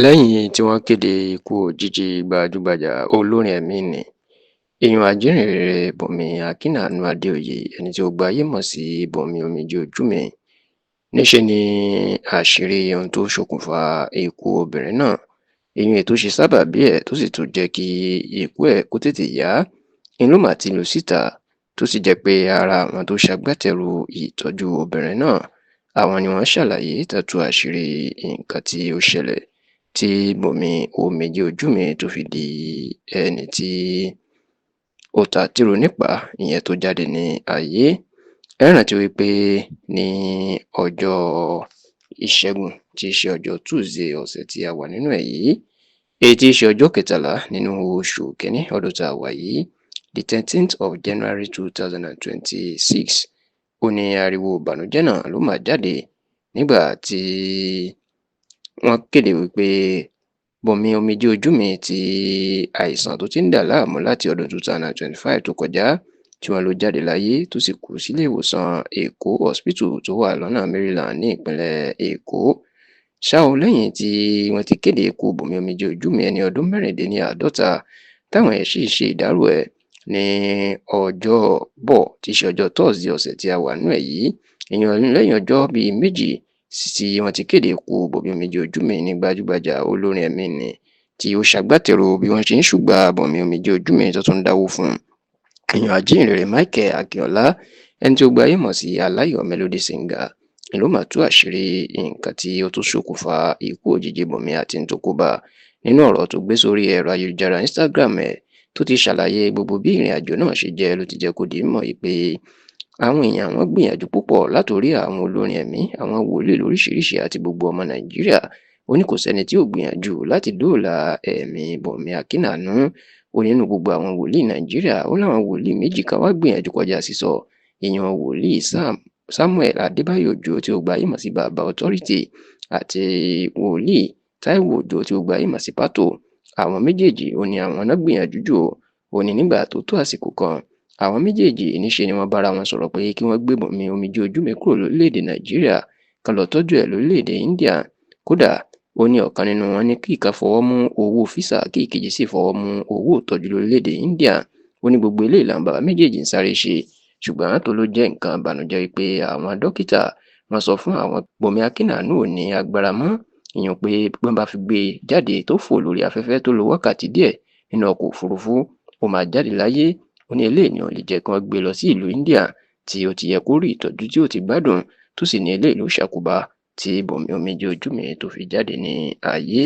lẹ́yìn tí wọ́n kéde ikú òjijì gbajúgbajà olórin ẹ̀mí nni èèyàn ajíhìnrere Bùnmi Akínàánú Adéoyè ẹni tí gbogbo ayé mọ̀ sí Bùnmi omijé ojú mi. Níṣe ni àṣírí ohun tó ṣokùnfà ikú obìnrin náà, èyí tó ṣe sábàbí ẹ̀ tó sì tún jẹ́ kí ikú ẹ̀ kó tètè yá, ló mà ti lù síta, tó sì jẹ́ pé ara àwọn tó ṣagbátẹrù ìtọ́jú obìnrin náà, àwọn ni wọ́n ṣàlàyé tàtú àṣírí nǹkan tí ó ṣẹlẹ̀ tí Bùnmi omijé ojú mi tó fi di ẹni tí ó ta tìrò nípàá ìyẹn tó jáde ní ayé. Ẹ rántí wípé ní ọjọ́ ìṣẹ́gun tí í ṣe ọjọ́ Tuesday ọ̀sẹ̀ tí a wà nínú ẹ̀ yìí, èyí tí í ṣe ọjọ́ 13 nínú oṣù kínní ọdún tá a wà yìí, the 13th of January 2026, ó ní ariwo ìbànújẹ́ náà ló máa jáde nígbà tí wọ́n kéde wípé Bùnmi omijé ojú mi tí àìsàn tó ti ń dà láàmú láti ọdún 2025 tó kọjá, tí wọ́n ló jáde láyé tó sì kú sílé ìwòsàn Èkó hospital tó wà lọ́nà Maryland ní ìpínlẹ̀ Èkó. Ṣá o, lẹ́yìn tí wọ́n ti kéde ikú Bùnmi omijé ojú mi ẹni ọdún 56 táwọn ẹ̀ sì ṣe ìdárò ẹ̀ ní ọjọ́bọ̀ tí í ṣe ọjọ́ Thursday ọ̀sẹ̀ tí a wà nínú ẹ̀ yìí, lẹ́yìn ọjọ́ bíi méjì tí wọ́n ti kéde ikú Bùnmi omijé ojú mi ní gbajúgbajà olórin ẹ̀mí nni tí ó ṣagbátẹrù bí wọ́n ṣe ń ṣùgbà Bùnmi omijé ojú mi tó tún dáwó fún èèyàn ajíhìnrere Michael Akínọlá ẹni tí ó gba ayé mọ̀ sí Aláyọ̀ Melody Singer, ló mà tú àṣírí nǹkan tí ó tún ṣokùnfà ikú òjijì Bùnmi àti tó kó bá nínú ọ̀rọ̀ tó gbé sórí ẹ̀rọ ayélujára Instagram ẹ̀, tó ti ṣàlàyé gbogbo bí ìrìn àjò náà ṣe jẹ́. Ló ti jẹ́ kó di mọ̀ pé àwọn èèyàn wọn gbìyànjú púpọ̀ látòrí àwọn olórin ẹ̀mí, àwọn wòlíì lóríṣiríṣi àti gbogbo ọmọ Nàìjíríà. Ó ní kò sẹ́ni tí ò gbìyànjú láti dóòlà ẹ̀mí Bùnmi Akínàánú. Ó nínú gbogbo àwọn wòlíì Nàìjíríà, ó láwọn wòlíì méjì kan wá gbìyànjú kọjá sísọ, èèyàn wòlíì Samuel Adébáyò Òjó tí ó gba ayé mọ̀ sí Bàbá Authority àti wòlíì Táíwò Òjó tí ó gba ayé mọ̀ sí Pátò. Àwọn méjèèjì ó ní àwọn náà gbìyànjú jù. Ó ní nígbà tó tó àsìkò kan, àwọn méjèèjì níṣe ni wọ́n bára wọn sọ̀rọ̀ pé kí wọ́n gbé Bùnmi omijé ojú mi kúrò lórílẹ̀‐èdè Nàìjíríà kan lọ tọ́jú ẹ̀ lórílẹ̀‐èdè India. Kódà ó ní ọ̀kan nínú wọn ní kí ìkan fọwọ́ mú owó físà kí ìkejì sì fọwọ́ mú owó ìtọ́jú lórílẹ̀‐èdè India. Ó ní gbogbo eléyìí làwọn bàbá méjèèjì ń sáré ṣe, ṣùgbọ́n tó ló jẹ́ nǹkan ìbànújẹ́ wípé àwọn dókítà wọ́n sọ fún àwọn Bùnmi Akínàánú ò ní agbára mọ́, ìyẹn pé wọ́n bá fi gbé e jáde tó fò lórí afẹ́fẹ́ tó lo wákàtí díẹ̀ nínú ọkọ̀ òfurufú, ó máa jáde láyé. Ó ní eléyìí ni ó lè jẹ́ kí wọ́n gbé lọ sí ìlú India tí ó ti yẹ kó rí ìtọ́jú tí ó ti gbádùn, tó sì ní eléyìí ló ṣàkóbá tí Bùnmi omijé ojú mi tó fi jáde ní ayé.